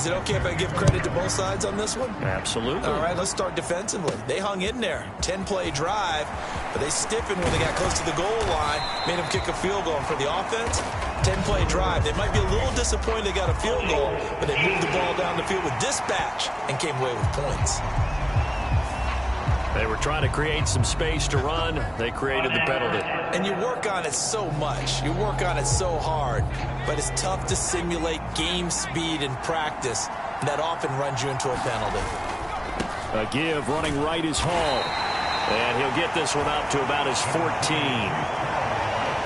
Is it okay if I give credit to both sides on this one? Absolutely. All right, let's start defensively. They hung in there. 10-play drive, but they stiffened when they got close to the goal line, made them kick a field goal. And for the offense, 10-play drive. They might be a little disappointed they got a field goal, but they moved the ball down the field with dispatch and came away with points. They were trying to create some space to run. They created the penalty. And you work on it so much. You work on it so hard. But it's tough to simulate game speed in practice. And that often runs you into a penalty. A give running right is Hall. And he'll get this one up to about his 14.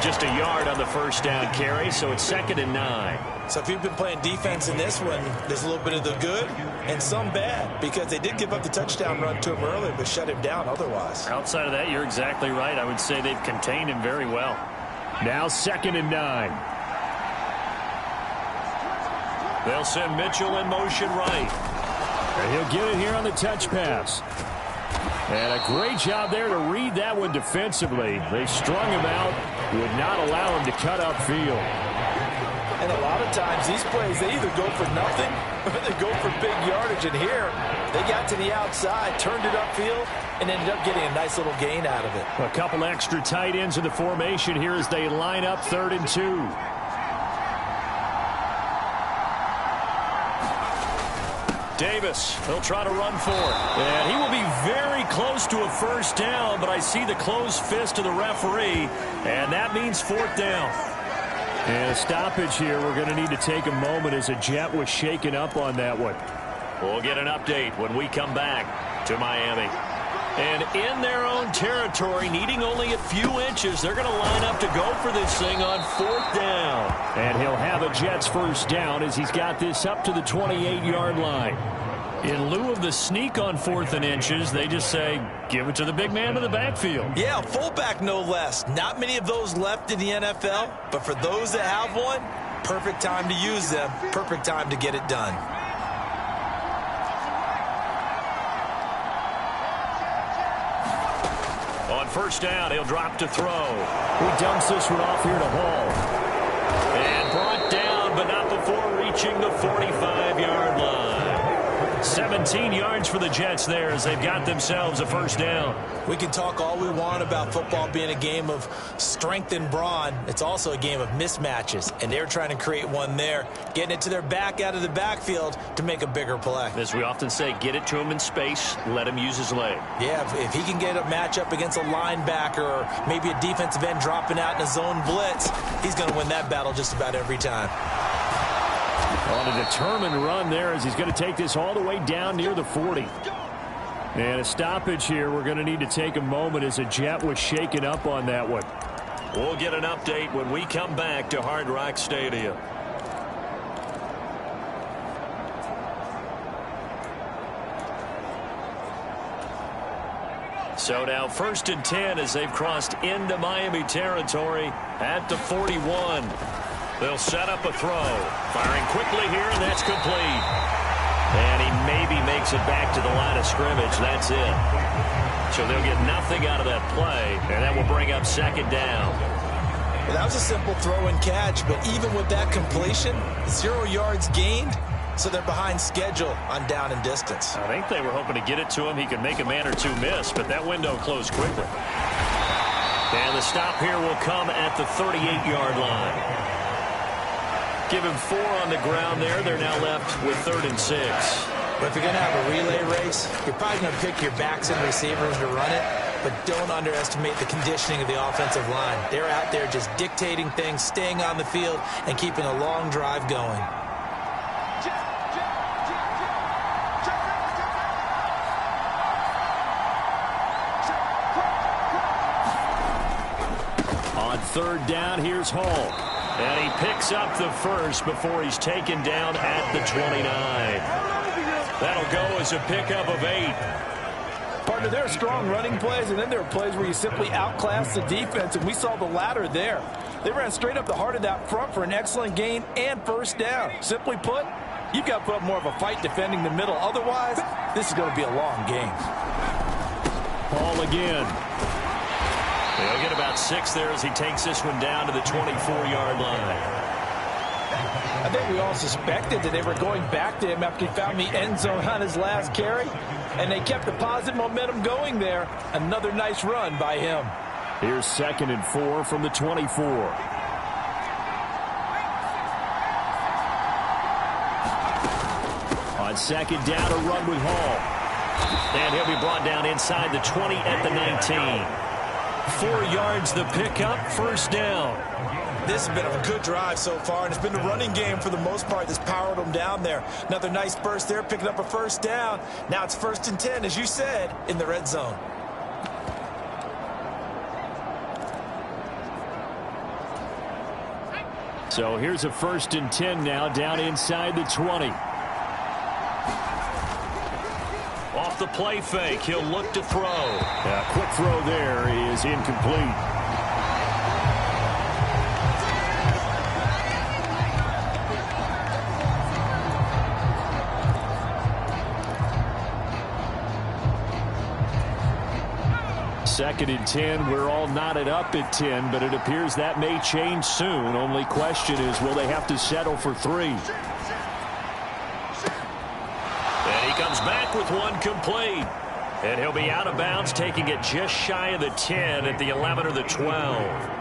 Just a yard on the first down carry, so it's 2nd and 9. So if you've been playing defense in this one, there's a little bit of the good and some bad, because they did give up the touchdown run to him earlier, but shut him down otherwise. Outside of that, you're exactly right. I would say they've contained him very well. Now 2nd and 9. They'll send Mitchell in motion right. And he'll get it here on the touch pass. And a great job there to read that one defensively. They strung him out, would not allow him to cut upfield. And a lot of times these plays, they either go for nothing or they go for big yardage. And here, they got to the outside, turned it upfield, and ended up getting a nice little gain out of it. A couple extra tight ends in the formation here as they line up 3rd and 2. Davis, he'll try to run for it. And he will be very close to a first down, but I see the closed fist of the referee, and that means 4th down. And a stoppage here. We're going to need to take a moment as a Jet was shaken up on that one. We'll get an update when we come back to Miami. And in their own territory, needing only a few inches, they're going to line up to go for this thing on 4th down. And he'll have a Jets first down as he's got this up to the 28-yard line. In lieu of the sneak on 4th and inches, they just say, give it to the big man in the backfield. Yeah, fullback no less. Not many of those left in the NFL, but for those that have one, perfect time to use them, perfect time to get it done. On first down, he'll drop to throw. He dumps this one off here to Hall. And brought down, but not before reaching the 45-yard line. 17 yards for the Jets there as they've got themselves a first down. We can talk all we want about football being a game of strength and brawn. It's also a game of mismatches, and they're trying to create one there, getting it to their back out of the backfield to make a bigger play. As we often say, get it to him in space, let him use his leg. Yeah, if he can get a matchup against a linebacker or maybe a defensive end dropping out in a zone blitz, he's going to win that battle just about every time. On a determined run there as he's going to take this all the way down near the 40. And a stoppage here. We're going to need to take a moment as a Jet was shaken up on that one. We'll get an update when we come back to Hard Rock Stadium. So now 1st and 10 as they've crossed into Miami territory at the 41. They'll set up a throw. Firing quickly here, and that's complete. And he maybe makes it back to the line of scrimmage. That's it. So they'll get nothing out of that play, and that will bring up 2nd down. Well, that was a simple throw and catch, but even with that completion, 0 yards gained, so they're behind schedule on down and distance. I think they were hoping to get it to him. He could make a man or two miss, but that window closed quickly. And the stop here will come at the 38-yard line. Give him 4 on the ground there. They're now left with 3rd and 6. But if you're going to have a relay race, you're probably going to pick your backs and receivers to run it, but don't underestimate the conditioning of the offensive line. They're out there just dictating things, staying on the field, and keeping a long drive going. On 3rd down, here's Hall. And he picks up the first before he's taken down at the 29. That'll go as a pickup of 8. Partner, there are strong running plays, and then there are plays where you simply outclass the defense, and we saw the latter there. They ran straight up the heart of that front for an excellent gain and first down. Simply put, you've got to put up more of a fight defending the middle. Otherwise, this is going to be a long game. Hall again. They'll get about 6 there as he takes this one down to the 24-yard line. I think we all suspected that they were going back to him after he found the end zone on his last carry, and they kept the positive momentum going there. Another nice run by him. Here's 2nd and 4 from the 24. On 2nd down, a run with Hall. And he'll be brought down inside the 20 at the 19. 4 yards the pickup, 1st down. This has been a good drive so far, and it's been the running game for the most part that's powered them down there. Another nice burst there, picking up a 1st down. Now it's 1st and 10, as you said, in the red zone. So here's a 1st and 10 now, down inside the 20. Off the play fake, he'll look to throw. Quick throw there is incomplete. Second and 10, we're all knotted up at 10, but it appears that may change soon. Only question is, will they have to settle for 3? And he comes back with one complete. And he'll be out of bounds, taking it just shy of the 10 at the 11 or the 12.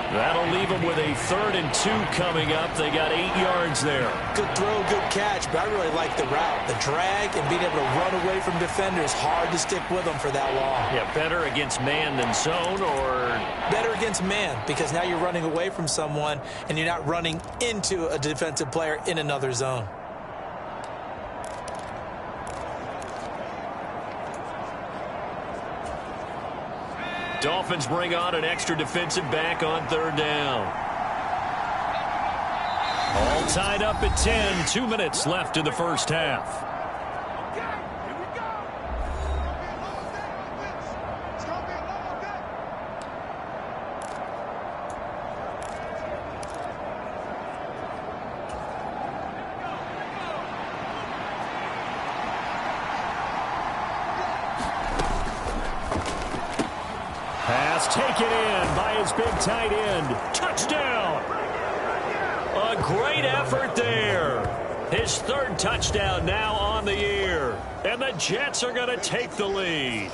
That'll leave them with a 3rd and 2 coming up. They got 8 yards there. Good throw, good catch, but I really like the route. The drag and being able to run away from defenders, hard to stick with them for that long. Yeah, better against man than zone, or better against man, because now you're running away from someone and you're not running into a defensive player in another zone. Dolphins bring on an extra defensive back on 3rd down. All tied up at 10. 2 minutes left in the 1st half. Pass taken in by his big tight end. Touchdown! A great effort there. His 3rd touchdown now on the year. And the Jets are going to take the lead.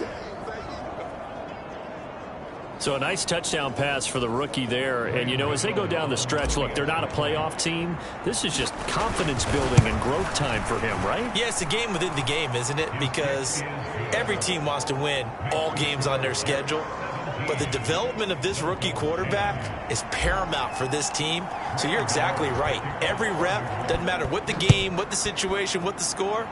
So a nice touchdown pass for the rookie there. And, you know, as they go down the stretch, look, they're not a playoff team. This is just confidence building and growth time for him, right? Yeah, it's a game within the game, isn't it? Because every team wants to win all games on their schedule. But the development of this rookie quarterback is paramount for this team. So you're exactly right. Every rep, doesn't matter what the game, what the situation, what the score,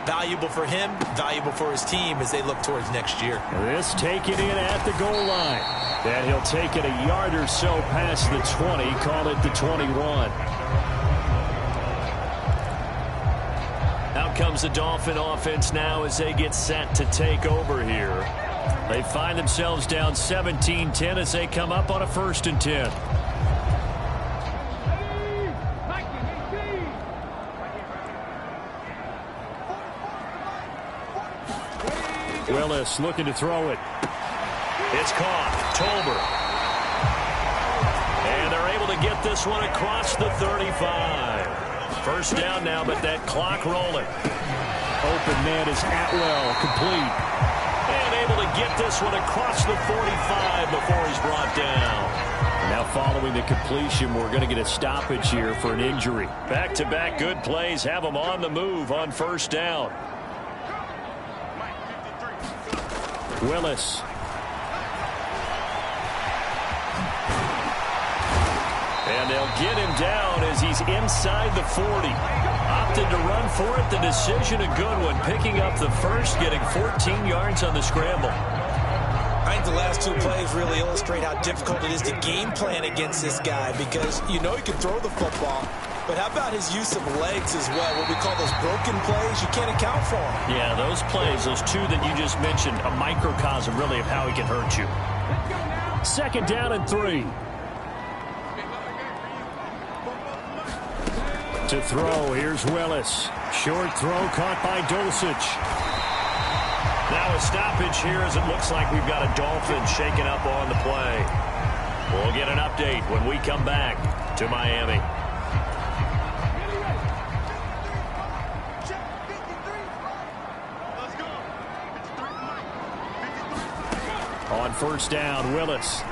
valuable for him, valuable for his team as they look towards next year. This taken in at the goal line. And he'll take it a yard or so past the 20, call it the 21. Out comes the Dolphin offense now as they get set to take over here. They find themselves down 17-10 as they come up on a 1st and 10. Willis looking to throw it. It's caught. Tolbert. And they're able to get this one across the 35. 1st down now, but that clock rolling. Open man is Atwell, complete. And able to get this one across the 45 before he's brought down. Now following the completion, we're going to get a stoppage here for an injury. Back-to-back good plays have them on the move on 1st down. Willis. And they'll get him down as he's inside the 40. Opted to run for it. The decision a good one. Picking up the 1st, getting 14 yards on the scramble. I think the last 2 plays really illustrate how difficult it is to game plan against this guy, because you know he can throw the football, but how about his use of legs as well? What we call those broken plays, you can't account for them. Yeah, those plays, those 2 that you just mentioned, a microcosm really of how he can hurt you. 2nd down and 3. To throw, here's Willis. Short throw caught by Dulcich. Now a stoppage here as it looks like we've got a Dolphin shaken up on the play. We'll get an update when we come back to Miami. On first down, Willis.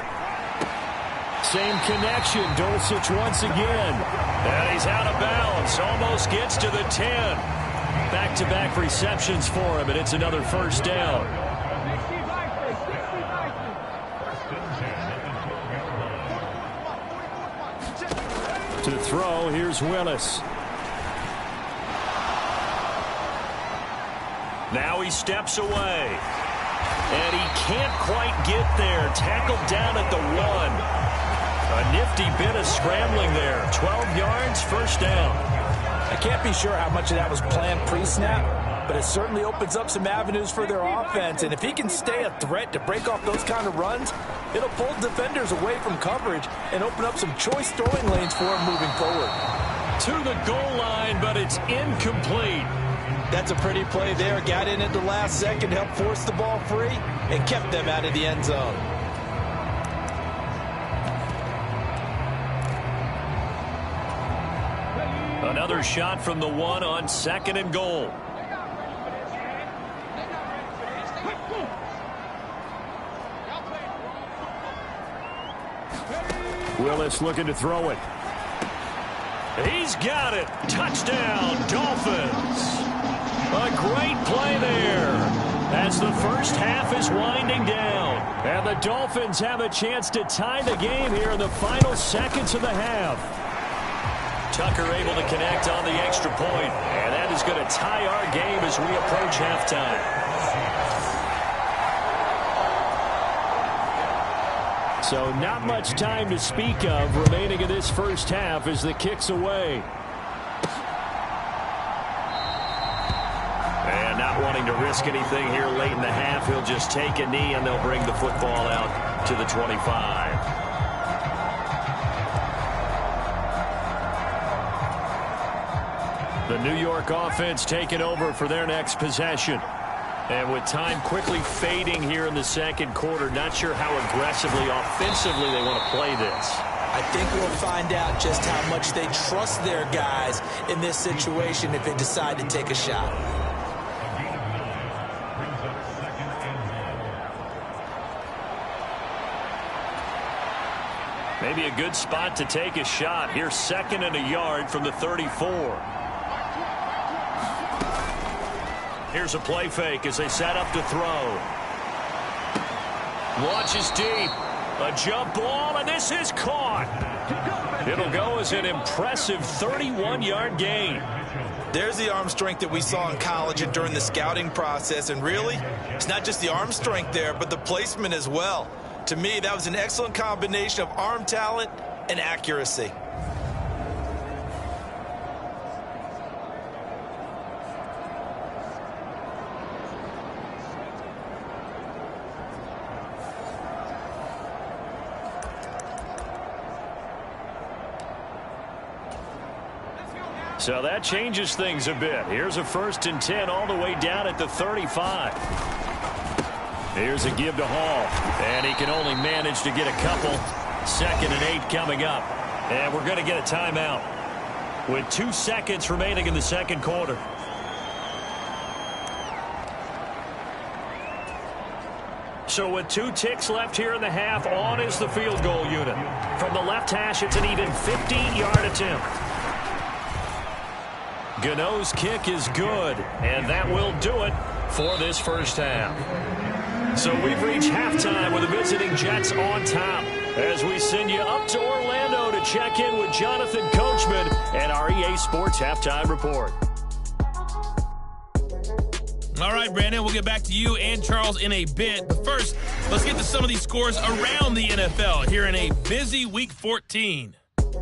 Same connection, Dulcich once again. And he's out of bounds, almost gets to the 10. Back-to-back receptions for him, and it's another first down. To throw, here's Willis. Now he steps away. And he can't quite get there. Tackled down at the 1. A nifty bit of scrambling there. 12 yards, first down. I can't be sure how much of that was planned pre-snap, but it certainly opens up some avenues for their offense. And if he can stay a threat to break off those kind of runs, it'll pull defenders away from coverage and open up some choice throwing lanes for him moving forward. To the goal line, but it's incomplete. That's a pretty play there. Got in at the last second, helped force the ball free, and kept them out of the end zone. Another shot from the 1 on 2nd and goal. Willis looking to throw it. He's got it. Touchdown, Dolphins. A great play there as the first half is winding down. And the Dolphins have a chance to tie the game here in the final seconds of the half. Tucker able to connect on the extra point, and that is going to tie our game as we approach halftime. So not much time to speak of remaining in this first half as the kick's away. And not wanting to risk anything here late in the half, he'll just take a knee and they'll bring the football out to the 25. The New York offense taking over for their next possession. And with time quickly fading here in the second quarter, not sure how aggressively, offensively they want to play this. I think we'll find out just how much they trust their guys in this situation if they decide to take a shot. Maybe a good spot to take a shot. Here's 2nd and a yard from the 34. Here's a play fake as they set up to throw. Launches deep. A jump ball, and this is caught. It'll go as an impressive 31-yard gain. There's the arm strength that we saw in college and during the scouting process. And really, it's not just the arm strength there, but the placement as well. To me, that was an excellent combination of arm talent and accuracy. So that changes things a bit. Here's a 1st and 10 all the way down at the 35. Here's a give to Hall. And he can only manage to get a couple. 2nd and 8 coming up. And we're going to get a timeout with 2 seconds remaining in the second quarter. So with 2 ticks left here in the half, on is the field goal unit. From the left hash, it's an even 15-yard attempt. Gano's kick is good, and that will do it for this first half. So we've reached halftime with the visiting Jets on top as we send you up to Orlando to check in with Jonathan Coachman and our EA Sports Halftime Report. All right, Brandon, we'll get back to you and Charles in a bit. But first, let's get to some of these scores around the NFL here in a busy Week 14.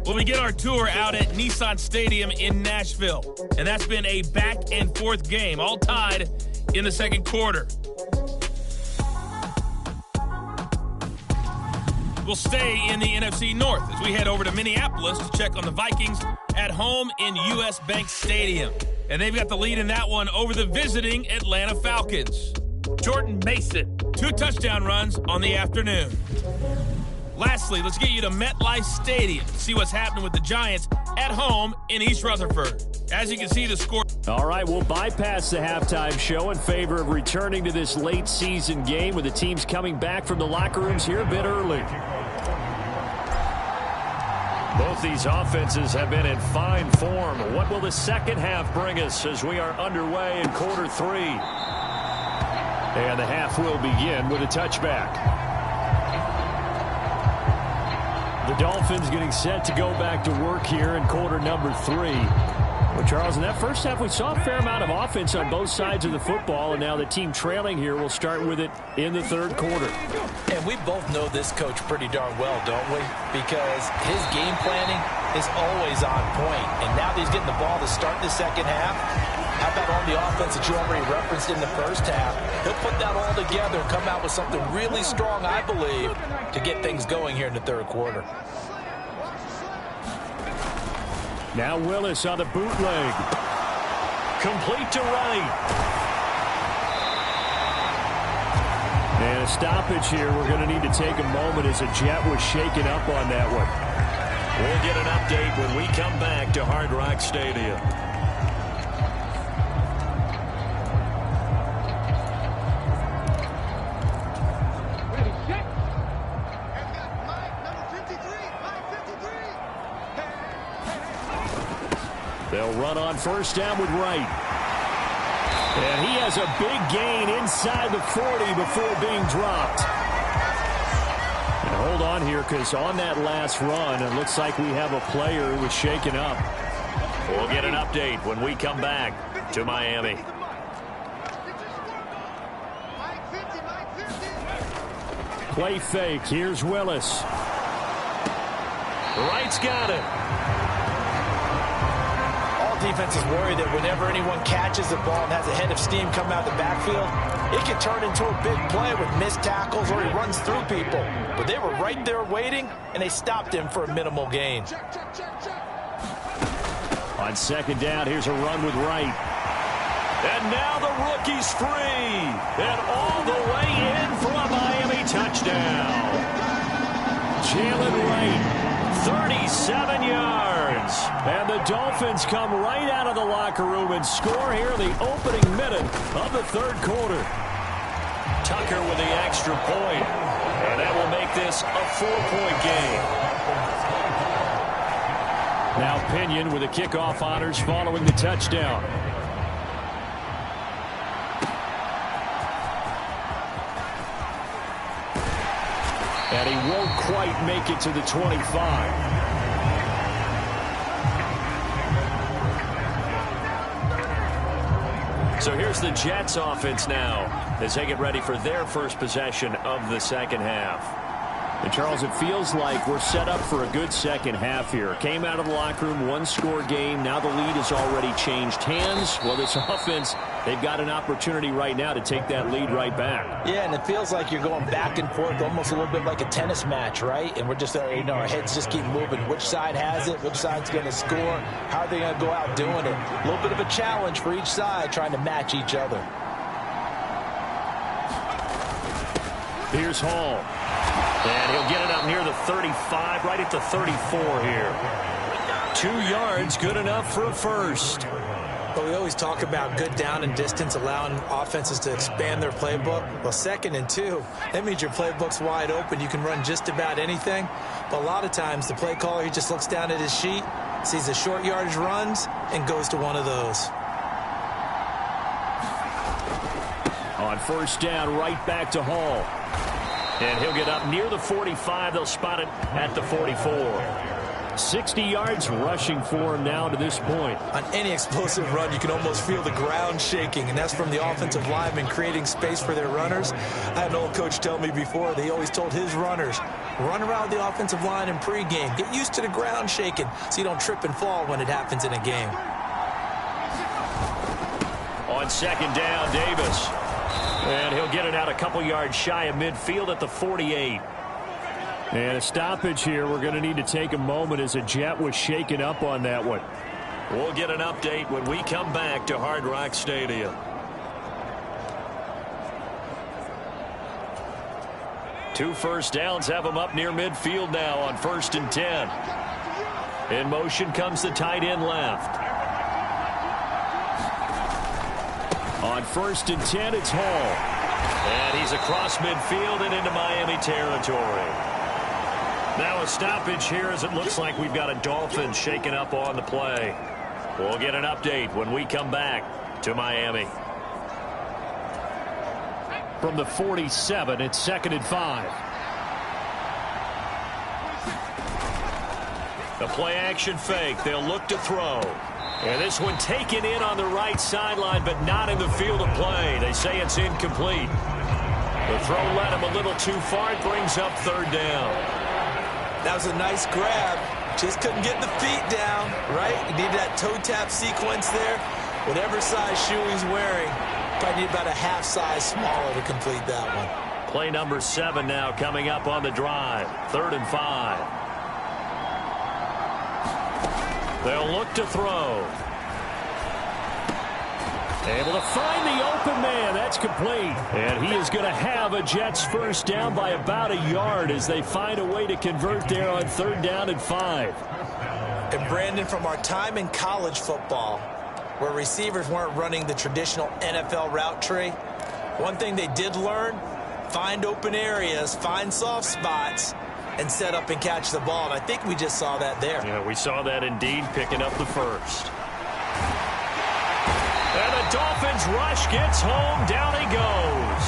We'll begin our tour out at Nissan Stadium in Nashville. And that's been a back-and-forth game, all tied in the second quarter. We'll stay in the NFC North as we head over to Minneapolis to check on the Vikings at home in U.S. Bank Stadium. And they've got the lead in that one over the visiting Atlanta Falcons. Jordan Mason, 2 touchdown runs on the afternoon. Lastly, let's get you to MetLife Stadium to see what's happening with the Giants at home in East Rutherford. As you can see, the score All right, we'll bypass the halftime show in favor of returning to this late season game with the teams coming back from the locker rooms here a bit early. Both these offenses have been in fine form. What will the second half bring us as we are underway in quarter 3? And the half will begin with a touchback. The Dolphins getting set to go back to work here in quarter number 3. Well, Charles, in that first half, we saw a fair amount of offense on both sides of the football, and now the team trailing here will start with it in the third quarter. And we both know this coach pretty darn well, don't we? Because his game planning is always on point. And now that he's getting the ball to start the second half, how about all the offense that you already referenced in the first half? He'll put that all together and come out with something really strong, I believe, to get things going here in the third quarter. Now Willis on the bootleg. Complete to Wright. And a stoppage here. We're going to need to take a moment as a jet was shaken up on that one. We'll get an update when we come back to Hard Rock Stadium. They'll run on first down with Wright. And he has a big gain inside the 40 before being dropped. And hold on here, because on that last run, it looks like we have a player who was shaken up. We'll get an update when we come back to Miami. Play fake. Here's Willis. Wright's got it. Defense is worried that whenever anyone catches the ball and has a head of steam come out of the backfield, it can turn into a big play with missed tackles or he runs through people. But they were right there waiting, and they stopped him for a minimal gain. On second down, here's a run with Wright. And now the rookie's free. And all the way in for a Miami touchdown. Jalen Wright. 37 yards. And the Dolphins come right out of the locker room and score here in the opening minute of the third quarter. Tucker with the extra point. And that will make this a 4-point game. Now Pinion with the kickoff honors following the touchdown. And he won't quite make it to the 25. So here's the Jets offense now as they get ready for their first possession of the second half. And Charles, it feels like we're set up for a good second half here. Came out of the locker room, one-score game. Now the lead has already changed hands. Well, this offense, they've got an opportunity right now to take that lead right back. Yeah, and it feels like you're going back and forth, almost a little bit like a tennis match, right? And we're just, our heads just keep moving. Which side has it? Which side's going to score? How are they going to go out doing it? A little bit of a challenge for each side, trying to match each other. Here's Hall. And he'll get it up near the 35, right at the 34 here. 2 yards, good enough for a first. But we always talk about good down and distance, allowing offenses to expand their playbook. Well, 2nd and 2, that means your playbook's wide open. You can run just about anything. But a lot of times, the play caller, he just looks down at his sheet, sees the short yardage runs, and goes to one of those. On first down, right back to Hall. And he'll get up near the 45. They'll spot it at the 44. 60 yards rushing for him now to this point. On any explosive run, you can almost feel the ground shaking, and that's from the offensive linemen creating space for their runners. I had an old coach tell me before, they always told his runners, run around the offensive line in pregame. Get used to the ground shaking so you don't trip and fall when it happens in a game. On second down, Davis. And he'll get it out a couple yards shy of midfield at the 48. And a stoppage here. We're going to need to take a moment as a jet was shaken up on that one. We'll get an update when we come back to Hard Rock Stadium. 2 first downs have them up near midfield now on 1st and 10. In motion comes the tight end left. On 1st and 10, it's Hall. And he's across midfield and into Miami territory. Now a stoppage here as it looks like we've got a Dolphin shaken up on the play. We'll get an update when we come back to Miami. From the 47, it's 2nd and 5. A play-action fake. They'll look to throw. And this one taken in on the right sideline, but not in the field of play. They say it's incomplete. The throw led him a little too far. It brings up 3rd down. That was a nice grab. Just couldn't get the feet down, right? He needed that toe tap sequence there. Whatever size shoe he's wearing, probably need about a half size smaller to complete that one. Play number 7 now coming up on the drive. 3rd and 5. They'll look to throw. Able to find the open man. That's complete. And he is going to have a Jets first down by about a yard as they find a way to convert there on 3rd down and 5. And Brandon, from our time in college football, where receivers weren't running the traditional NFL route tree, one thing they did learn, find open areas, find soft spots, and set up and catch the ball. And I think we just saw that there. Yeah, we saw that indeed, picking up the first. And the Dolphins rush gets home. Down he goes.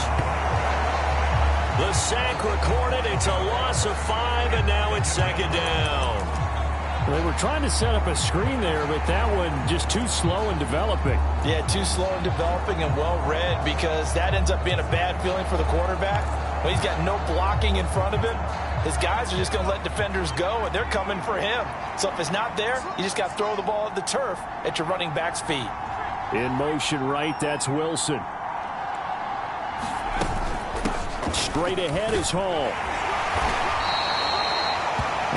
The sack recorded. It's a loss of 5, and now it's 2nd down. They were trying to set up a screen there, but that one just too slow in developing. Yeah, too slow in developing and well read, because that ends up being a bad feeling for the quarterback. When he's got no blocking in front of him, his guys are just going to let defenders go, and they're coming for him. So if it's not there, you just got to throw the ball at the turf at your running back's feet. In motion right, that's Wilson. Straight ahead is Hall.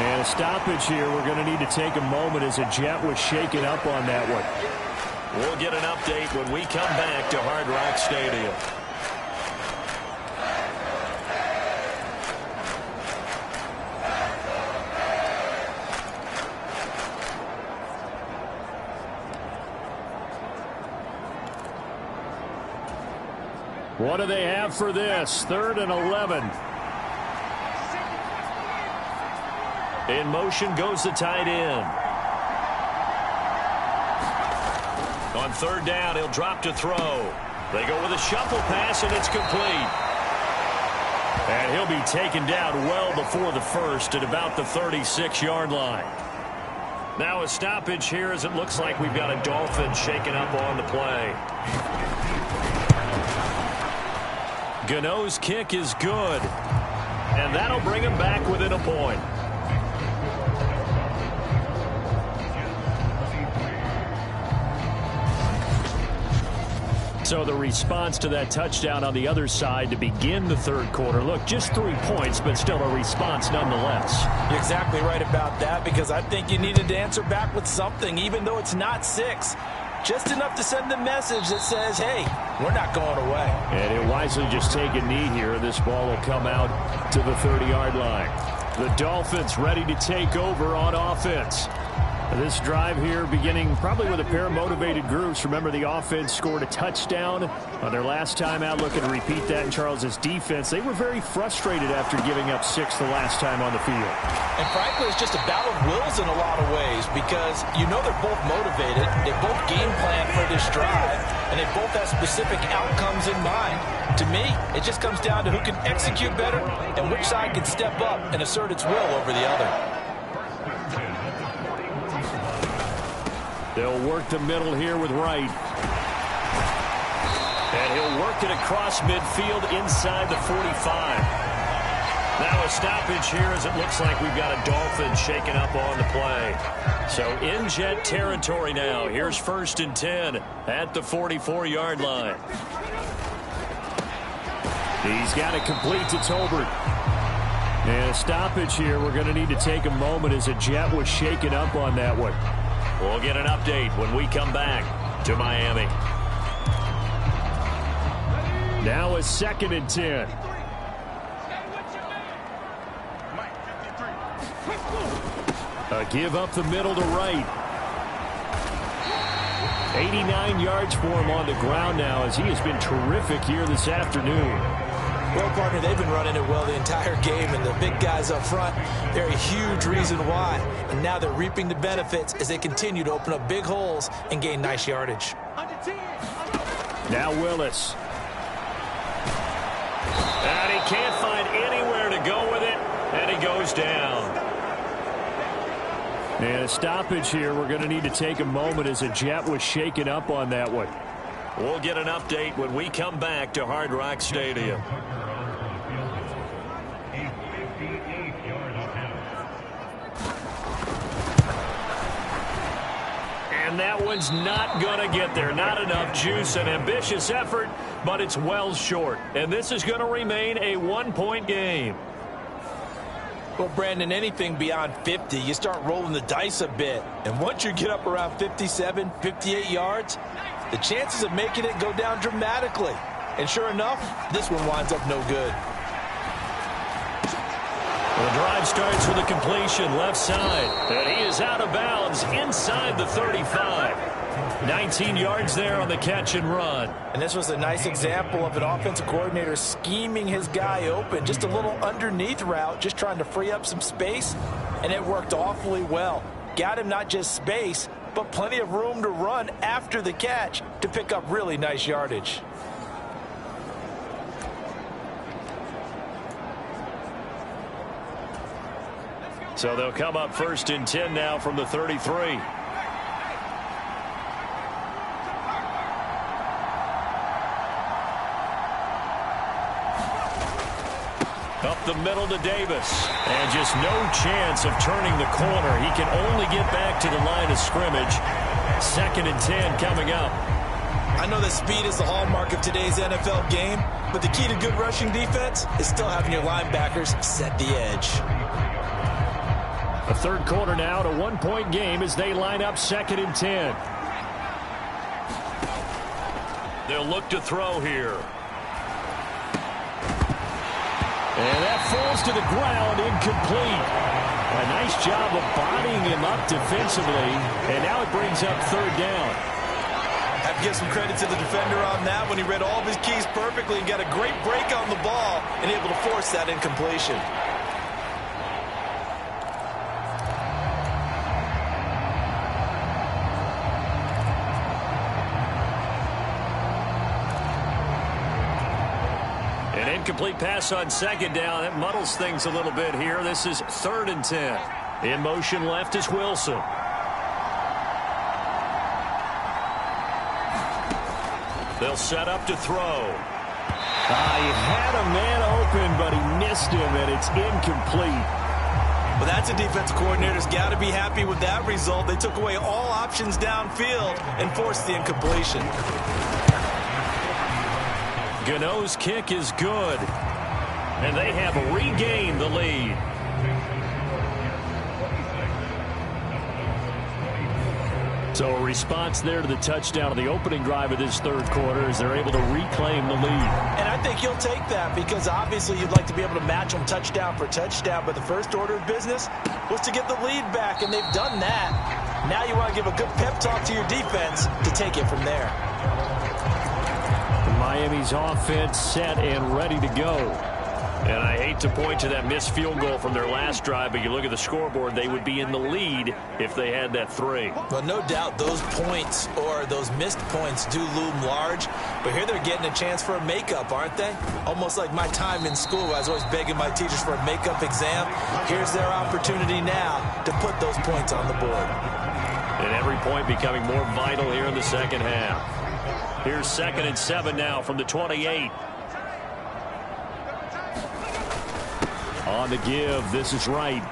And a stoppage here. We're going to need to take a moment as a Jet was shaken up on that one. We'll get an update when we come back to Hard Rock Stadium. What do they have for this? 3rd and 11. In motion goes the tight end. On 3rd down, he'll drop to throw. They go with a shuffle pass, and it's complete. And he'll be taken down well before the first at about the 36-yard line. Now a stoppage here as it looks like we've got a Dolphin shaken up on the play. Gano's kick is good. And that'll bring him back within a point. So the response to that touchdown on the other side to begin the 3rd quarter. Look, just 3 points, but still a response nonetheless. You're exactly right about that, because I think you needed to answer back with something, even though it's not 6. Just enough to send the message that says, hey, we're not going away. And he'll wisely just take a knee here. This ball will come out to the 30-yard line. The Dolphins ready to take over on offense. This drive here beginning probably with a pair of motivated groups. Remember, the offense scored a touchdown on their last time out. Looking to repeat that in Charles's defense. They were very frustrated after giving up 6 the last time on the field. And frankly, it's just a battle of wills in a lot of ways, because you know they're both motivated. They both game plan for this drive, and they both have specific outcomes in mind. To me, it just comes down to who can execute better and which side can step up and assert its will over the other. They'll work the middle here with Wright. And he'll work it across midfield inside the 45. Now a stoppage here as it looks like we've got a Dolphin shaken up on the play. So in Jet territory now. Here's 1st and 10 at the 44-yard line. He's got it complete to Tolbert. And a stoppage here. We're going to need to take a moment as a Jet was shaken up on that one. We'll get an update when we come back to Miami. Now a 2nd and 10. A give up the middle to Wright. 89 yards for him on the ground now, as he has been terrific here this afternoon. Well, partner, they've been running it well the entire game, and the big guys up front, they're a huge reason why. And now they're reaping the benefits as they continue to open up big holes and gain nice yardage. Now Willis. And he can't find anywhere to go with it, and he goes down. And a stoppage here. We're going to need to take a moment as a Jet was shaken up on that one. We'll get an update when we come back to Hard Rock Stadium. And that one's not going to get there. Not enough juice. An ambitious effort, but it's well short. And this is going to remain a one-point game. Well, Brandon, anything beyond 50, you start rolling the dice a bit. And once you get up around 57, 58 yards, the chances of making it go down dramatically. And sure enough, this one winds up no good. The drive starts with a completion left side. And he is out of bounds inside the 35. 19 yards there on the catch and run. And this was a nice example of an offensive coordinator scheming his guy open. Just a little underneath route, just trying to free up some space. And it worked awfully well. Got him not just space, but plenty of room to run after the catch to pick up really nice yardage. So they'll come up 1st and 10 now from the 33. Up the middle to Davis. And just no chance of turning the corner. He can only get back to the line of scrimmage. 2nd and 10 coming up. I know that speed is the hallmark of today's NFL game, but the key to good rushing defense is still having your linebackers set the edge. A third quarter now, to 1-point game as they line up 2nd and 10. They'll look to throw here. And that falls to the ground, incomplete. A nice job of bodying him up defensively, and now it brings up 3rd down. Have to give some credit to the defender on that when he read all of his keys perfectly and got a great break on the ball and able to force that incompletion. Incomplete pass on 2nd down. That muddles things a little bit here. This is 3rd and 10. In motion left is Wilson. They'll set up to throw. He had a man open, but he missed him, and it's incomplete. Well, that's a defensive coordinator's got to be happy with that result. They took away all options downfield and forced the incompletion. Gano's kick is good, and they have regained the lead. So a response there to the touchdown of the opening drive of this third quarter as they're able to reclaim the lead. And I think you'll take that because obviously you'd like to be able to match them touchdown for touchdown, but the first order of business was to get the lead back, and they've done that. Now you want to give a good pep talk to your defense to take it from there. Miami's offense set and ready to go. And I hate to point to that missed field goal from their last drive, but you look at the scoreboard, they would be in the lead if they had that 3. Well, no doubt those points or those missed points do loom large, but here they're getting a chance for a makeup, aren't they? Almost like my time in school where I was always begging my teachers for a makeup exam. Here's their opportunity now to put those points on the board. And every point becoming more vital here in the second half. Here's 2nd and 7 now from the 28. On the give, this is Wright.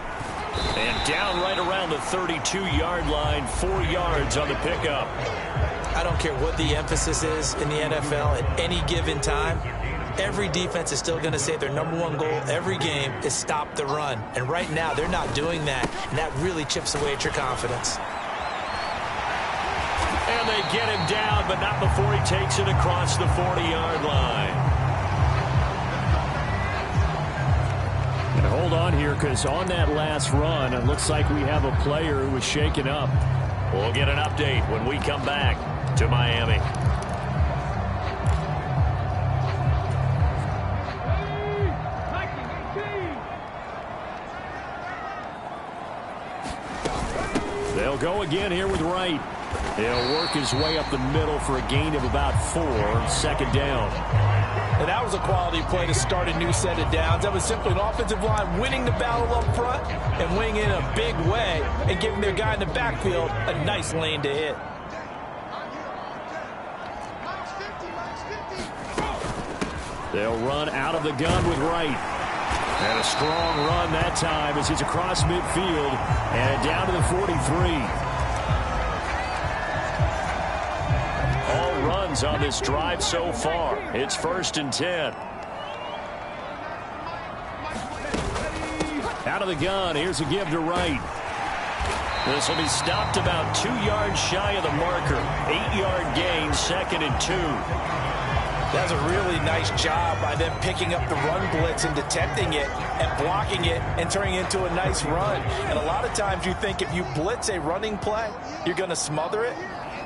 And down right around the 32-yard line, 4 yards on the pickup. I don't care what the emphasis is in the NFL at any given time. Every defense is still going to say their #1 goal every game is stop the run. And right now, they're not doing that, and that really chips away at your confidence. And they get him down, but not before he takes it across the 40-yard line. And hold on here, because on that last run, it looks like we have a player who was shaken up. We'll get an update when we come back. to Miami. They'll go again here with Wright. He'll work his way up the middle for a gain of about 4, 2nd down. And that was a quality play to start a new set of downs. That was simply an offensive line winning the battle up front and winning in a big way and giving their guy in the backfield a nice lane to hit. They'll run out of the gun with Wright. And a strong run that time as he's across midfield and down to the 43. All runs on this drive so far. It's 1st and 10. Out of the gun. Here's a give to Wright. This will be stopped about 2 yards shy of the marker. 8-yard gain, 2nd and 2. That's a really nice job by them picking up the run blitz and detecting it and blocking it and turning it into a nice run. And a lot of times you think if you blitz a running play, you're going to smother it.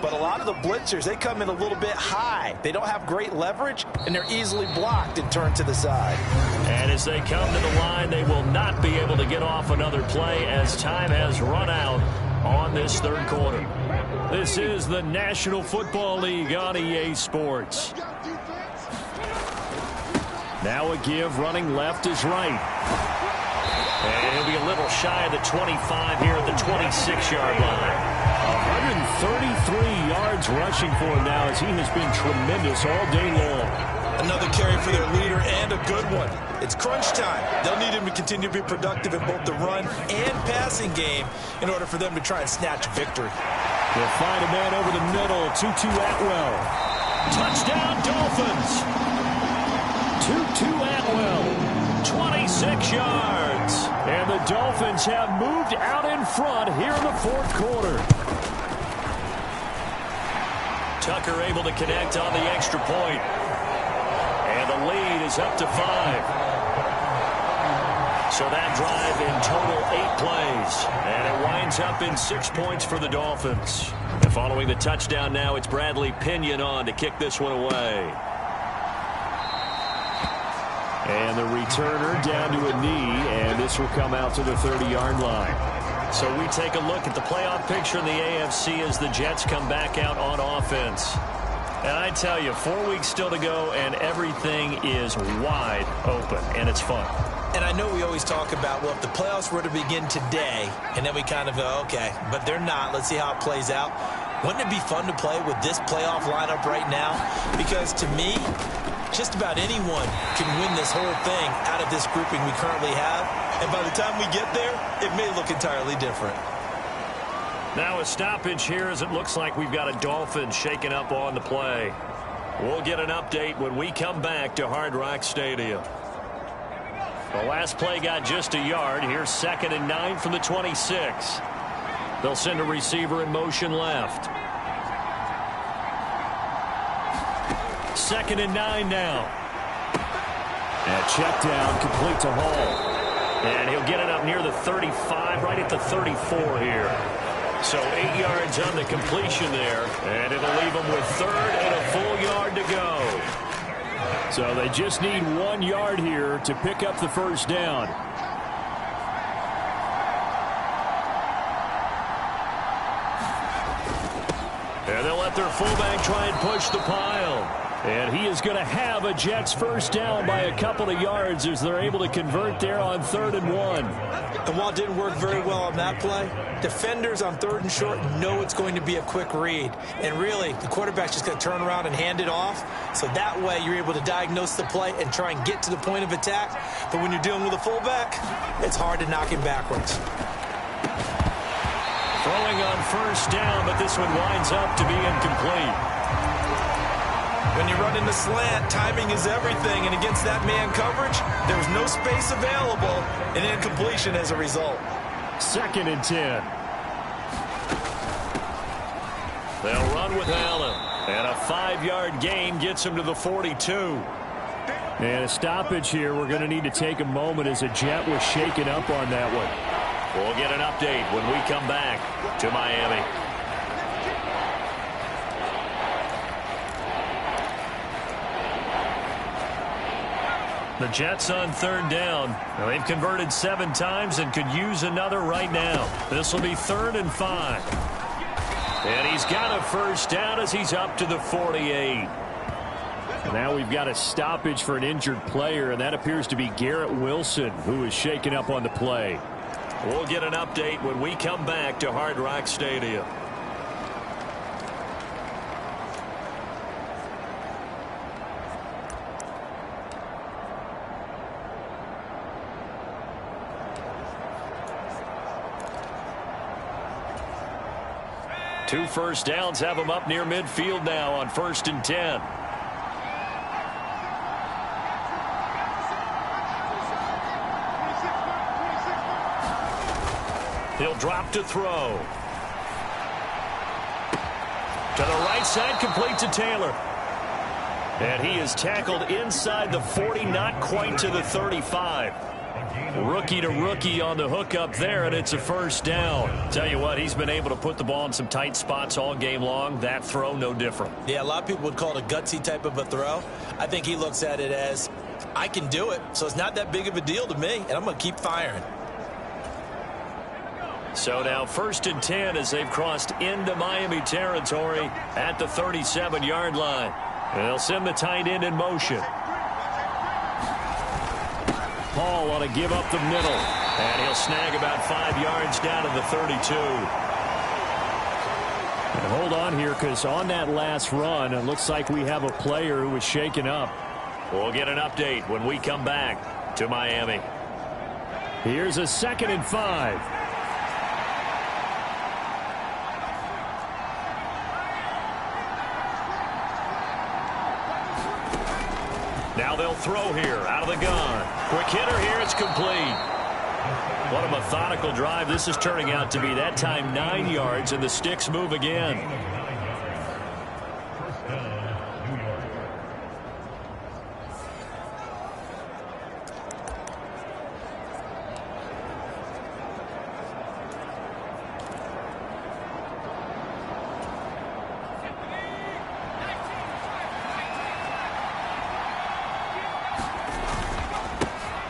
But a lot of the blitzers, they come in a little bit high. They don't have great leverage, and they're easily blocked and turned to the side. And as they come to the line, they will not be able to get off another play as time has run out on this 3rd quarter. This is the National Football League on EA Sports. Now a give, running left is Wright. And he'll be a little shy of the 25 here at the 26-yard line. 133 yards rushing for him now as he has been tremendous all day long. Another carry for their leader and a good one. It's crunch time. They'll need him to continue to be productive in both the run and passing game in order for them to try and snatch victory. They'll find a man over the middle. Tutu Atwell. Touchdown Dolphins. Tutu Atwell. 26 yards. And the Dolphins have moved out in front here in the 4th quarter. Tucker able to connect on the extra point. And the lead is up to 5. So that drive in total 8 plays. And it winds up in 6 points for the Dolphins. And following the touchdown now, it's Bradley Pinion on to kick this one away. And the returner down to a knee, and this will come out to the 30-yard line. So we take a look at the playoff picture in the AFC as the Jets come back out on offense. And I tell you, 4 weeks still to go, and everything is wide open, and it's fun. And I know we always talk about, well, if the playoffs were to begin today, and then we kind of go, okay, but they're not. Let's see how it plays out. Wouldn't it be fun to play with this playoff lineup right now? Because to me, just about anyone can win this whole thing out of this grouping we currently have. And by the time we get there, it may look entirely different. Now a stoppage here as it looks like we've got a Dolphin shaking up on the play. We'll get an update when we come back to Hard Rock Stadium. The last play got just a yard. Here's 2nd and 9 from the 26. They'll send a receiver in motion left. 2nd and 9 now. And check down complete to Hall. And he'll get it up near the 35, right at the 34 here. So 8 yards on the completion there. And it'll leave them with 3rd and a full yard to go. So they just need 1 yard here to pick up the 1st down. And they'll let their fullback try and push the pile. And he is going to have a Jets 1st down by a couple of yards as they're able to convert there on 3rd and 1. And while it didn't work very well on that play, defenders on 3rd and short know it's going to be a quick read. And really, the quarterback's just going to turn around and hand it off. So that way, you're able to diagnose the play and try and get to the point of attack. But when you're dealing with a fullback, it's hard to knock him backwards. Throwing on 1st down, but this one winds up to be incomplete. When you run in the slant, timing is everything, and against that man coverage, there's no space available, and incompletion as a result. 2nd and 10. They'll run with Allen, and a 5-yard gain gets him to the 42. And a stoppage here. We're going to need to take a moment as a Jet was shaken up on that one. We'll get an update when we come back to Miami. The Jets on third down. Now, they've converted 7 times and could use another right now. This will be 3rd and 5. And he's got a first down as he's up to the 48. Now we've got a stoppage for an injured player, and that appears to be Garrett Wilson, who is shaken up on the play. We'll get an update when we come back to Hard Rock Stadium. Two first downs have him up near midfield now on 1st and 10. He'll drop to throw. To the right side, complete to Taylor. And he is tackled inside the 40, not quite to the 35. Rookie to rookie on the hook up there, and it's a first down. Tell you what, he's been able to put the ball in some tight spots all game long. That throw, no different. Yeah, a lot of people would call it a gutsy type of a throw. I think he looks at it as, I can do it, so it's not that big of a deal to me, and I'm going to keep firing. So now 1st and 10 as they've crossed into Miami territory at the 37-yard line. And they'll send the tight end in motion. Paul want to give up the middle. And he'll snag about 5 yards down to the 32. And hold on here, because on that last run, it looks like we have a player who was shaken up. We'll get an update when we come back to Miami. Here's a 2nd and 5. Now they'll throw here out of the gun. Quick hitter here. It's complete. What a methodical drive this is turning out to be. That time 9 yards, and the sticks move again.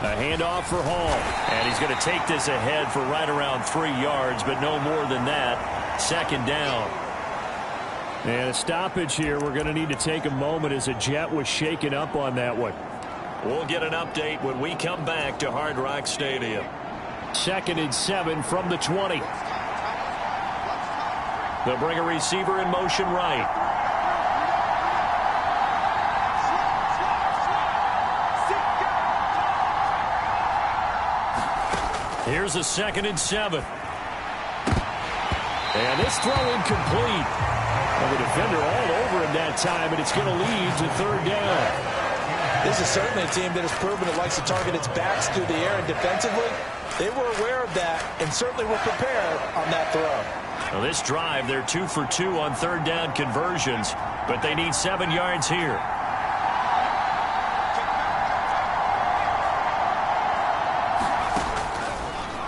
A handoff for Hall. And he's going to take this ahead for right around 3 yards, but no more than that. 2nd down. And a stoppage here. We're going to need to take a moment as a Jet was shaken up on that one. We'll get an update when we come back to Hard Rock Stadium. 2nd and 7 from the 20. They'll bring a receiver in motion right. Here's a 2nd and 7. And this throw incomplete. And the defender all over him that time, and it's going to lead to 3rd down. This is certainly a team that has proven it likes to target its backs through the air, and defensively, they were aware of that and certainly were prepared on that throw. Now this drive, they're 2 for 2 on 3rd down conversions, but they need 7 yards here.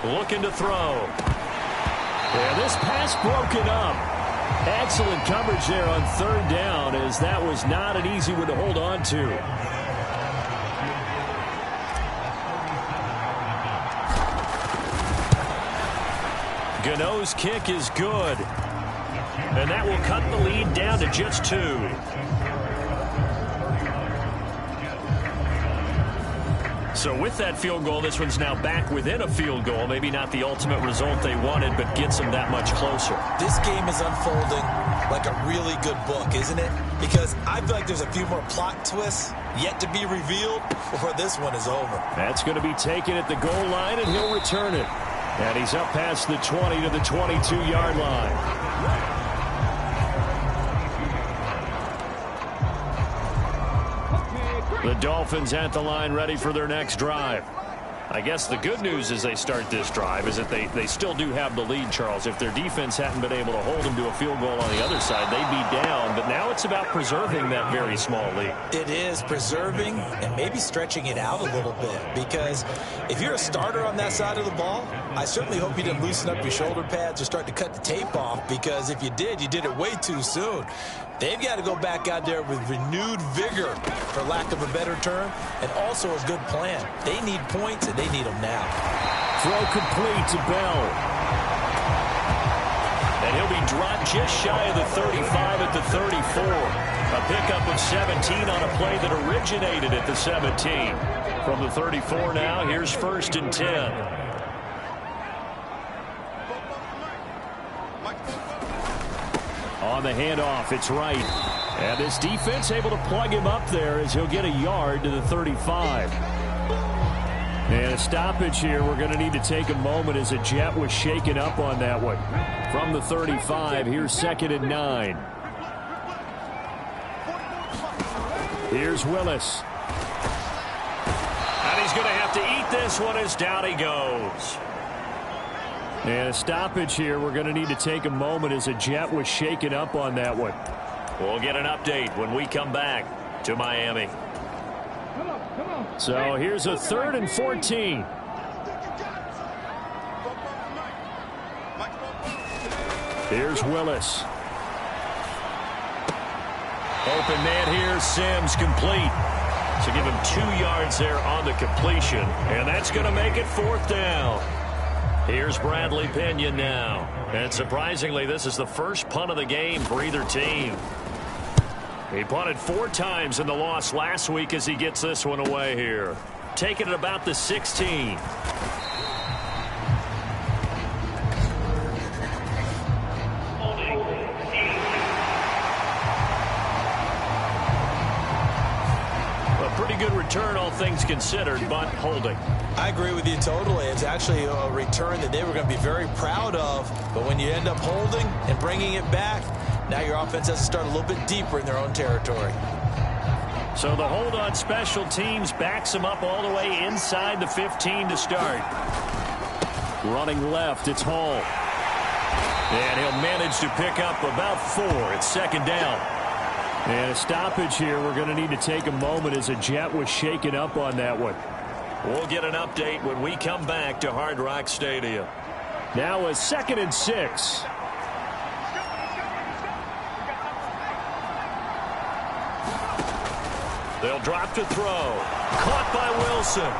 Looking to throw. Yeah, this pass broken up. Excellent coverage there on 3rd down, as that was not an easy one to hold on to. Gano's kick is good. And that will cut the lead down to just 2. So with that field goal, this one's now back within a field goal. Maybe not the ultimate result they wanted, but gets them that much closer. This game is unfolding like a really good book, isn't it? Because I feel like there's a few more plot twists yet to be revealed before this one is over. That's going to be taken at the goal line, and he'll return it. And he's up past the 20 to the 22-yard line. The Dolphins at the line ready for their next drive. I guess the good news as they start this drive is that they still do have the lead, Charles. If their defense hadn't been able to hold them to a field goal on the other side, they'd be down. But now it's about preserving that very small lead. It is preserving and maybe stretching it out a little bit, because if you're a starter on that side of the ball, I certainly hope you didn't loosen up your shoulder pads or start to cut the tape off, because if you did it way too soon. They've got to go back out there with renewed vigor, for lack of a better term, and also a good plan. They need points, and they need them now. Throw complete to Bell. And he'll be dropped just shy of the 35 at the 34. A pickup of 17 on a play that originated at the 17. From the 34 now, here's 1st and 10. On the handoff, it's right. And this defense able to plug him up there as he'll get a yard to the 35. And a stoppage here. We're going to need to take a moment as a Jet was shaken up on that one. From the 35, here's 2nd and 9. Here's Willis. And he's going to have to eat this one as down he goes. And a stoppage here. We're going to need to take a moment as a Jet was shaken up on that one. We'll get an update when we come back to Miami. So here's a 3rd and 14. Here's Willis. Open man here, Sims complete. So give him 2 yards there on the completion. And that's going to make it 4th down. Here's Bradley Pinion now. And surprisingly, this is the first punt of the game for either team. He punted 4 times in the loss last week as he gets this one away here. Taking it about the 16. Good return, all things considered, but holding. I agree with you totally. It's actually a return that they were going to be very proud of, but when you end up holding and bringing it back, now your offense has to start a little bit deeper in their own territory. So the hold on special teams backs them up all the way inside the 15 to start. Running left, it's Hall. And he'll manage to pick up about 4. It's 2nd down. And a stoppage here. We're going to need to take a moment as a Jet was shaken up on that one. We'll get an update when we come back to Hard Rock Stadium. Now a 2nd and 6. They'll drop to throw. Caught by Wilson.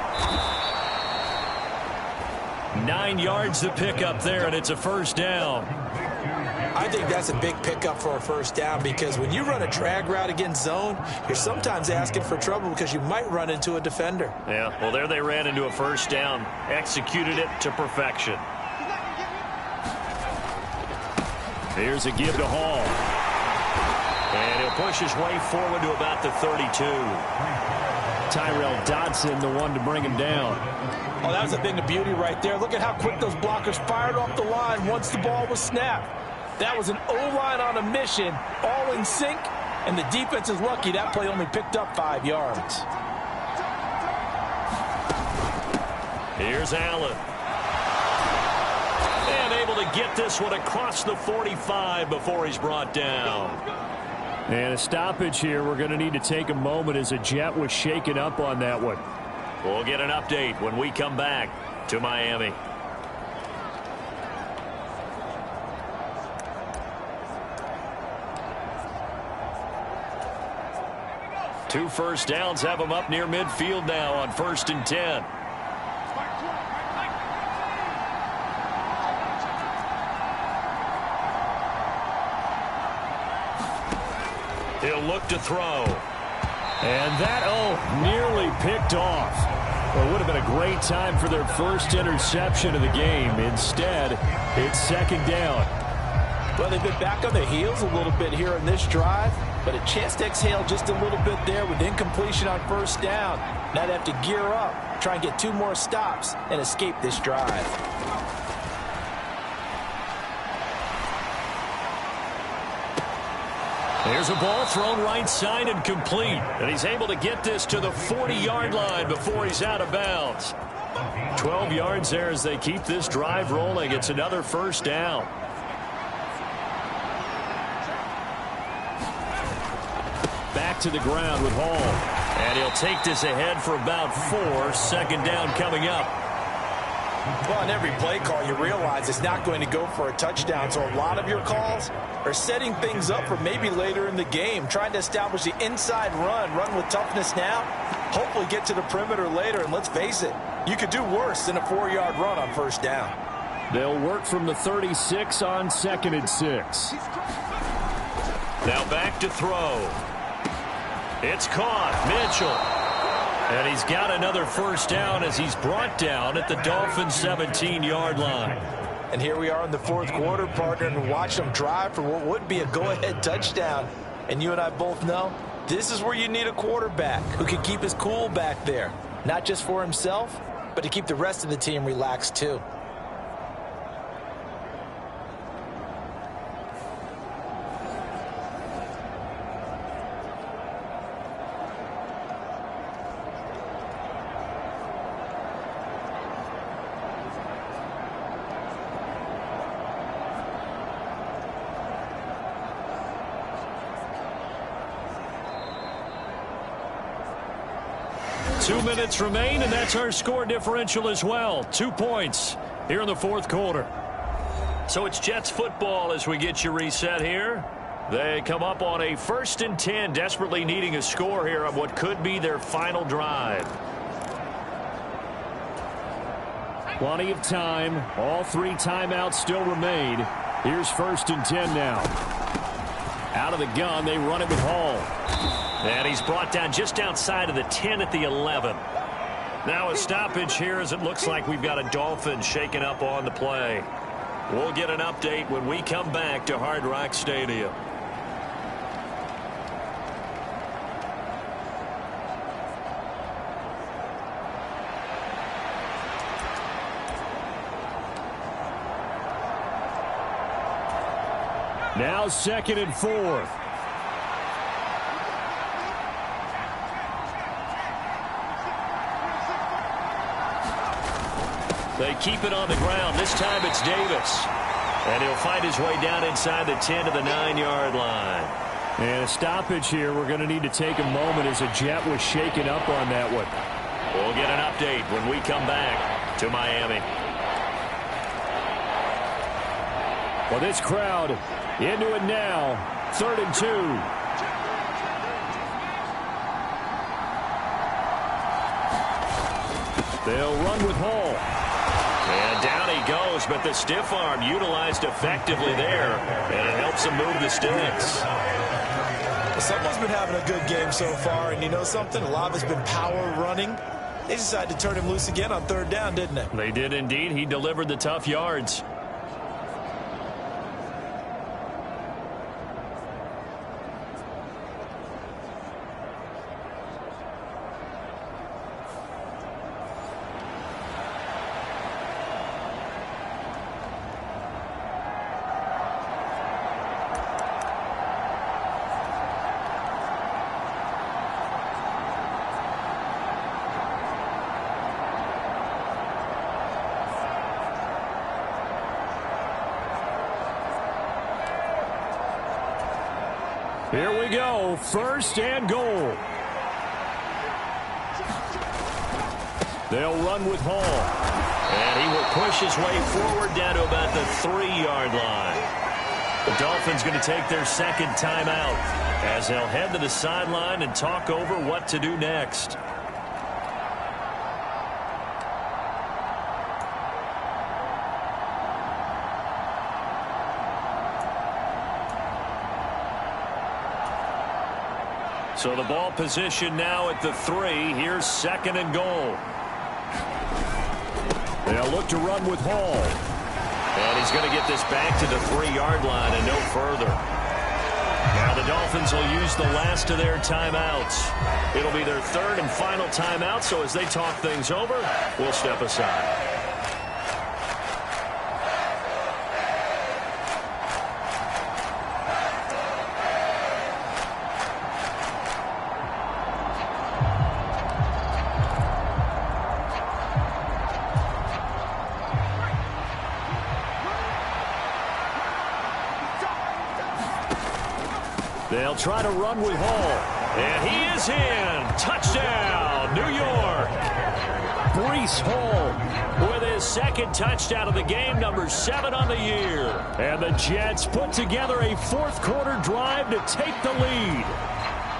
9 yards to pick up there, and it's a 1st down. I think that's a big pickup for a 1st down, because when you run a drag route against zone, you're sometimes asking for trouble because you might run into a defender. Yeah, well, there they ran into a 1st down. Executed it to perfection. Here's a give to Hall. And he'll push his way forward to about the 32. Tyrell Dodson, the one to bring him down. Oh, that was a thing of beauty right there. Look at how quick those blockers fired off the line once the ball was snapped. That was an O-line on a mission, all in sync, and the defense is lucky that play only picked up 5 yards. Here's Allen. And able to get this one across the 45 before he's brought down. And a stoppage here. We're going to need to take a moment as a Jet was shaken up on that one. We'll get an update when we come back to Miami. Two 1st downs have them up near midfield now on 1st and 10. He'll look to throw. And that, nearly picked off. Well, it would have been a great time for their first interception of the game. Instead, it's 2nd down. Well, they've been back on their heels a little bit here in this drive, but a chance to exhale just a little bit there with incompletion on 1st down. Now they have to gear up, try and get 2 more stops, and escape this drive. There's a ball thrown right side and complete. And he's able to get this to the 40-yard line before he's out of bounds. 12 yards there as they keep this drive rolling. It's another 1st down. Back to the ground with Hall. And he'll take this ahead for about 4. 2nd down coming up. Well, on every play call, you realize it's not going to go for a touchdown, so a lot of your calls are setting things up for maybe later in the game, trying to establish the inside run with toughness now, hopefully get to the perimeter later, and let's face it, you could do worse than a 4-yard run on first down. They'll work from the 36 on 2nd and 6. Now back to throw. It's caught. Mitchell. And he's got another first down as he's brought down at the Dolphins' 17-yard line. And here we are in the fourth quarter, partner, and watch them drive for what would be a go-ahead touchdown. And you and I both know this is where you need a quarterback who can keep his cool back there, not just for himself, but to keep the rest of the team relaxed too. Two minutes remain, and that's our score differential as well. 2 points here in the fourth quarter. So it's Jets football as we get you reset here. They come up on a 1st and 10, desperately needing a score here on what could be their final drive. Plenty of time. All 3 timeouts still remain. Here's 1st and 10 now. Out of the gun, they run it with Hall. And he's brought down just outside of the 10 at the 11. Now a stoppage here as it looks like we've got a Dolphin shaken up on the play. We'll get an update when we come back to Hard Rock Stadium. Now 2nd and 4. They keep it on the ground. This time it's Davis. And he'll find his way down inside the 10 to the 9-yard line. And a stoppage here. We're going to need to take a moment as a Jet was shaken up on that one. We'll get an update when we come back to Miami. Well, this crowd into it now. 3rd and 2. They'll run with Hall. And down he goes, but the stiff arm utilized effectively there, and it helps him move the sticks. Someone's been having a good game so far, and you know something? A lot of it's been power running. They decided to turn him loose again on 3rd down, didn't they? They did indeed. He delivered the tough yards. Here we go. 1st and goal. They'll run with Hall. And he will push his way forward down to about the 3-yard line. The Dolphins going to take their 2nd timeout as they'll head to the sideline and talk over what to do next. So the ball position now at the 3. Here's 2nd and goal. They'll look to run with Hall. And he's going to get this back to the 3-yard line and no further. Now the Dolphins will use the last of their timeouts. It'll be their 3rd and final timeout, so as they talk things over, we'll step aside. They'll try to run with Hall. And he is in. Touchdown, New York. Breece Hall with his second touchdown of the game, number 7 on the year. And the Jets put together a fourth-quarter drive to take the lead.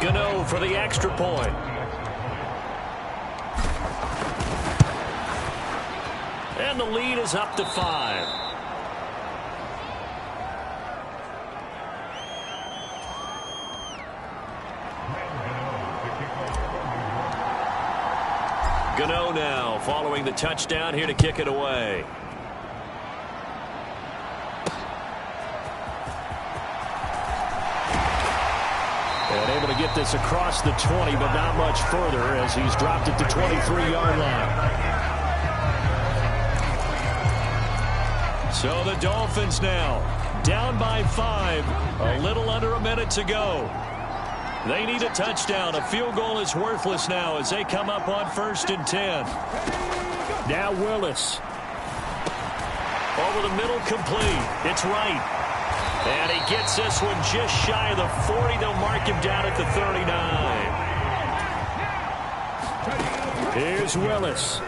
Gano for the extra point. And the lead is up to 5. Gano now following the touchdown here to kick it away. And able to get this across the 20, but not much further as he's dropped it to 23-yard line. So the Dolphins now down by 5, a little under a minute to go. They need a touchdown. A field goal is worthless now as they come up on 1st and 10. Now Willis. Over the middle, complete. It's right. And he gets this one just shy of the 40. They'll mark him down at the 39. Here's Willis.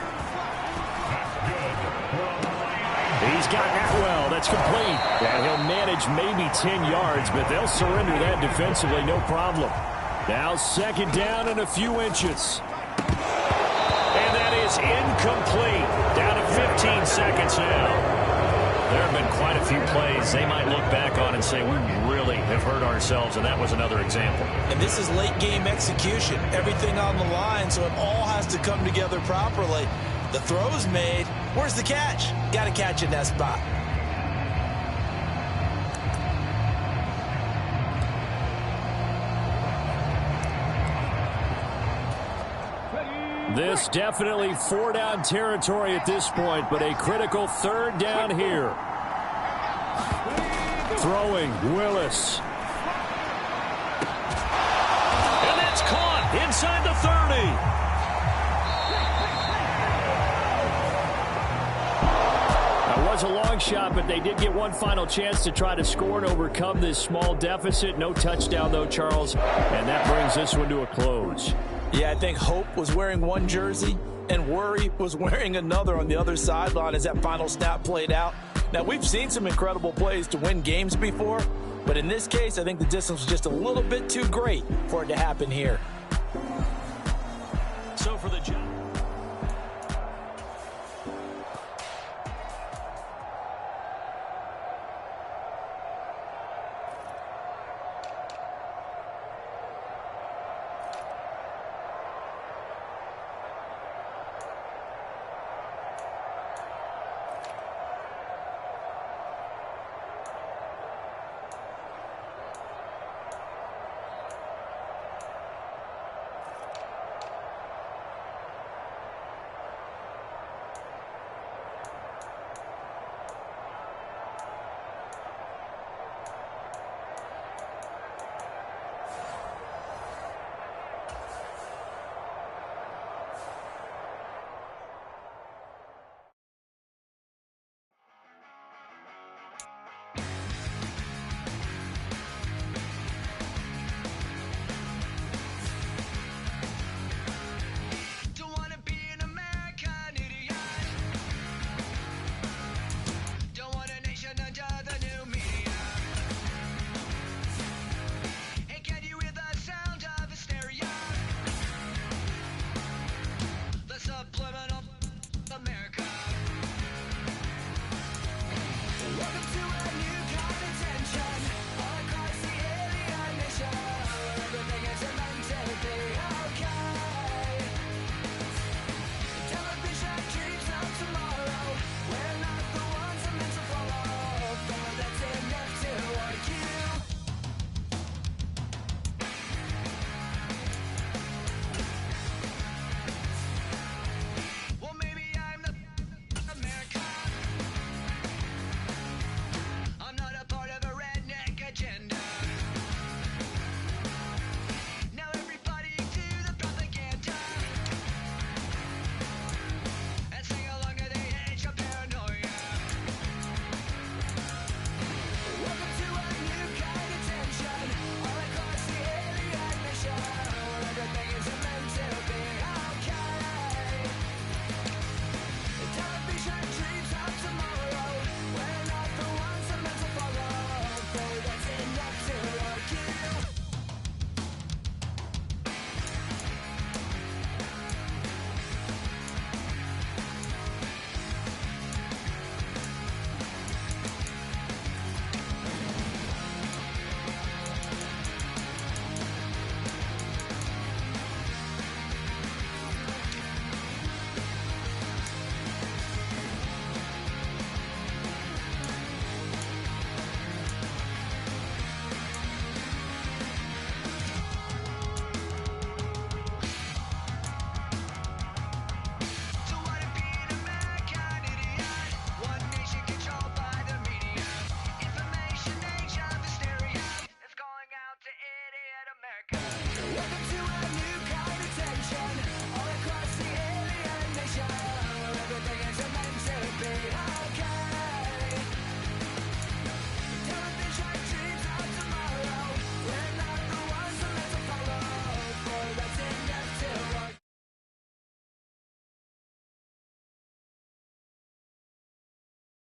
He's got that well. That's complete. And he'll manage maybe 10 yards, but they'll surrender that defensively, no problem. Now 2nd down and a few inches. And that is incomplete. Down to 15 seconds now. There have been quite a few plays they might look back on and say, we really have hurt ourselves, and that was another example. And this is late-game execution. Everything on the line, so it all has to come together properly. The throw's made. Where's the catch? Got to catch in that spot. This definitely 4-down territory at this point, but a critical 3rd down here. Throwing, Willis. And that's caught inside the 30. Was a long shot, but they did get one final chance to try to score and overcome this small deficit. No touchdown, though, Charles, and that brings this one to a close. Yeah, I think Hope was wearing one jersey and Worry was wearing another on the other sideline as that final snap played out. Now, we've seen some incredible plays to win games before, but in this case, I think the distance was just a little bit too great for it to happen here.